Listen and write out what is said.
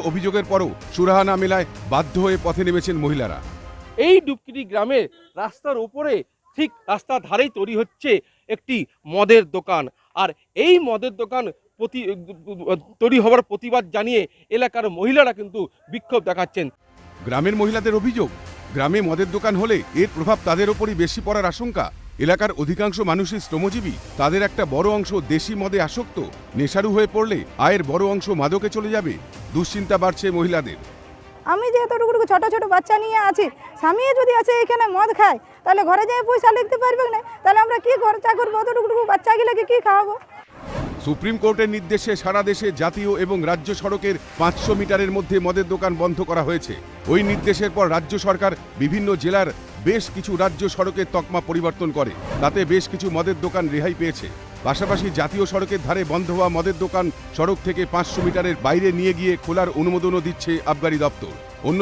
অভিযোগের পরও সুরাহা না মেলায় বাধ্য হয়ে পথে নেমেছেন মহিলারা। এই ডুবকিটি গ্রামে রাস্তার উপরে ঠিক রাস্তার ধারেই তৈরি হচ্ছে একটি মদের দোকান। আর এই মদের দোকান তৈরি হওয়ার প্রতিবাদ জানিয়ে এলাকার মহিলারা কিন্তু বিক্ষোভ দেখাচ্ছেন। গ্রামের মহিলাদের অভিযোগ, গ্রামে মদের দোকান হলে এর প্রভাব তাদের ওপরই বেশি পড়ার আশঙ্কা। এলাকার অধিকাংশ মানুষই শ্রমজীবী, তাদের একটা বড় অংশ দেশি মদে আসক্ত। নেশারু হয়ে পড়লে আয়ের বড় অংশ মাদকে চলে যাবে। দুশ্চিন্তা বাড়ছে মহিলাদের। আমি যে এতটুকু ছোট ছোট বাচ্চা নিয়ে আছি, স্বামী যদি আছে এখানে মদ খায়, তাহলে ঘরে যেয়ে পয়সা লিখতে পারবে না, তাহলে আমরা কি খরচা করবো? অতটুকু বাচ্চাগুলোকে কি খাওয়াবো? সুপ্রিম কোর্টের নির্দেশে সারা দেশে জাতীয় এবং রাজ্য সড়কের 500 মিটারের মধ্যে মদের দোকান বন্ধ করা হয়েছে। ওই নির্দেশের পর রাজ্য সরকার বিভিন্ন জেলার বেশ কিছু রাজ্য সড়কের তকমা পরিবর্তন করে, তাতে বেশ কিছু মদের দোকান রেহাই পেয়েছে। পাশাপাশি জাতীয় সড়কের ধারে বন্ধ হওয়া মদের দোকান সড়ক থেকে 500 মিটারের বাইরে নিয়ে গিয়ে খোলার অনুমোদনও দিচ্ছে আবগারি দপ্তর। অন্য